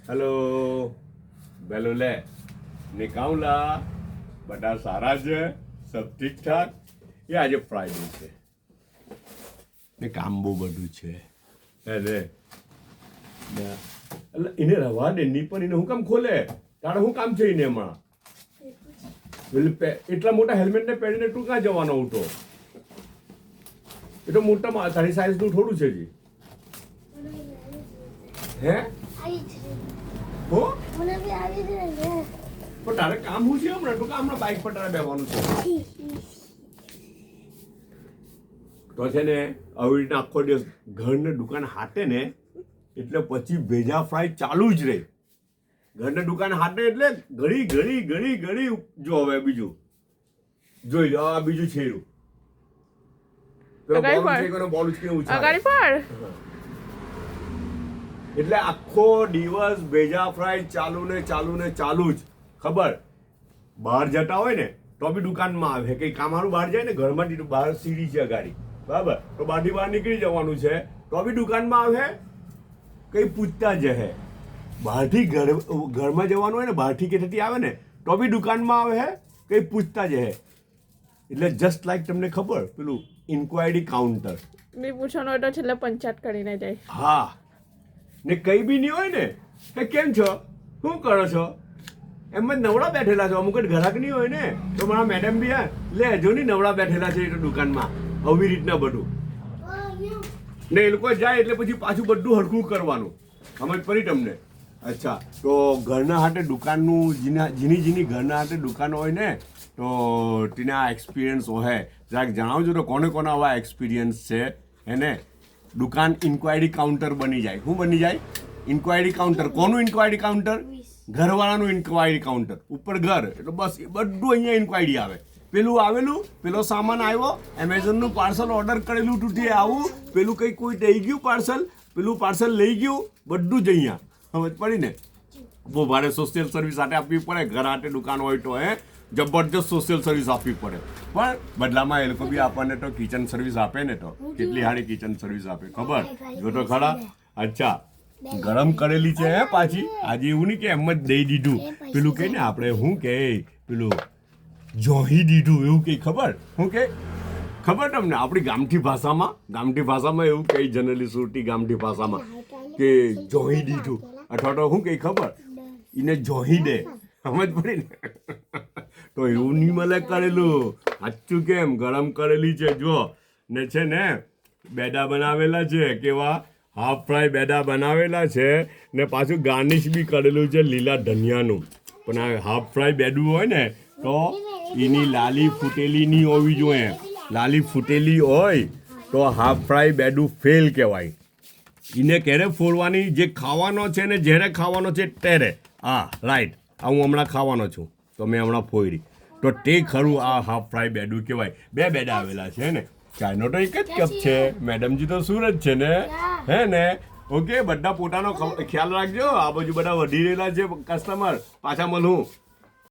hello બેલુલે નિકાઉલા બધા સારા છે સબ ઠીક ઠાક એ આજે ફ્રાઈડે છે ને કામ બહુ બધું છે એટલે એને રવા દે ની પણ એને હું કામ ખોલે તારે શું કામ છે એને એમાં એટલા મોટા હેલ્મેટ ને પહેરીને તું ક્યાં જવાનો ઉઠો એ તો મોટા તારી સાઈઝ નું થોડું છે જી હે હો પણ તારે કામ શું છે હમણાં તું હમણાં બાઇક પર તારે બેવાનું છે તો છે ને આવી રીતના આખો દિવસ ઘરને દુકાન હાટે ને એટલે પછી ભેજા ફ્રાય ચાલુ જ રહે ઘરને દુકાન હાટે એટલે ઘડી જો હવે બીજું જોઈ લો આ બીજું છેરું બોલ કેવું એટલે આખો દિવસ ભેજા ફ્રાય ચાલુ જ ખબર બહાર જતા હોય ને તો બી દુકાનમાં આવે કઈ કામવાળું બહાર જાય ને ઘરમાંથી બહાર સીડી છે ગાડી બરાબર તો બહારથી બહાર નીકળી જવાનું છે તો બી દુકાનમાં આવે કઈ પૂછતા જ હે બહારથી ઘરમાં જવાનું હોય ને બહારથી કેટેથી આવે ને તો બી દુકાનમાં આવે કઈ પૂછતા જ હે એટલે જસ્ટ લાઈક તમને ખબર પેલું ઇન્ક્વાયરી કાઉન્ટર બી પૂછવાનું હોય તો છેલ્લે પંચાયત કરીને જાય હા ને કઈ બી નહીં હોય ને કે કેમ છો શું કરો છો એમ જ નવડા બેઠેલા છો અમુક જ ઘરાક નહીં હોય ને તો મારા મેડમ બી લે જો ની નવડા બેઠેલા છે એ તો દુકાનમાં આવી રીતના બધું ને એ લોકો જાય એટલે પછી પાછું બધું હરખું કરવાનું સમજ પડી તમને અચ્છા તો ઘરના હાથે દુકાનનું જીની ઘરના હાથે દુકાનો હોય ને તો તેના એક્સપિરિયન્સ હોય જરાક જણાવજો તો કોને આવા એક્સપિરિયન્સ છે એને દુકાન ઇન્ક્વાયરી કાઉન્ટર બની જાય શું બની જાય ઇન્ક્વાયરી કાઉન્ટર કોનું ઇન્ક્વાયરી કાઉન્ટર ઘરવાળાનું ઇન્ક્વાયરી કાઉન્ટર ઉપર ઘર એટલે બસ એ બધું અહીંયા ઇન્ક્વાયરી આવે પેલું આવેલું પેલો સામાન આવ્યો એમેઝોનનું પાર્સલ ઓર્ડર કરેલું તૂટી આવું પેલું કંઈ કોઈ દઈ ગયું પાર્સલ પેલું પાર્સલ લઈ ગયું બધું જ અહીંયા સમજ પડી ને બહુ ભારે સોશિયલ સર્વિસ હાટે આપવી પડે ઘર હાટે દુકાન હોય તો જબરદસ્ત સોશિયલ સર્વિસ આપવી પડે પણ બદલામાં એ લોકો બી આપણને તો કિચન સર્વિસ આપે ને તો કેટલી સારી કિચન સર્વિસ આપે ખબર જો તો ખરા અચ્છા ગરમ કરેલી છે હે પાછી આજે એવું નહીં કે એમ જ દઈ દીધું પેલું કે ને આપણે શું કે પેલું જોહી દીધું એવું કંઈ ખબર શું કે ખબર તમને આપણી ગામઠી ભાષામાં એવું કંઈ જનરલી સુરતી ગામઠી ભાષામાં કે જોહી દીધું અથવા તો શું કંઈ ખબર એને જોહી દે સમજ પડી ને તો એવું નહીં મળે કરેલું સાચું કેમ ગરમ કરેલી છે જો ને છે ને બેડા બનાવેલા છે કેવા હાફ ફ્રાય બેડા બનાવેલા છે ને પાછું ગાર્નિશ બી કરેલું છે લીલા ધનિયાનું પણ આ હાફ ફ્રાય બેડું હોય ને તો એની લાલી ફૂટેલી નહીં હોવી જોઈએ લાલી ફૂટેલી હોય તો હાફ ફ્રાય બેડું ફેલ કહેવાય એને ક્યારે ફોડવાની જે ખાવાનો છે ને જ્યારે ખાવાનો છે ત્યારે હા રાઈટ આ હું હમણાં ખાવાનો છું તો મેં હમણાં ફોડી તો તે ખરું આ હાફ ફ્રાય બેડું કહેવાય બે બેડા આવેલા છે ને ચાયનો તો એક જ કપ છે મેડમજી તો સુરત છે ને હે ને ઓકે બધા પોતાનો ખ્યાલ રાખજો આ બાજુ બધા વધી રહેલા છે કસ્ટમર પાછા મળું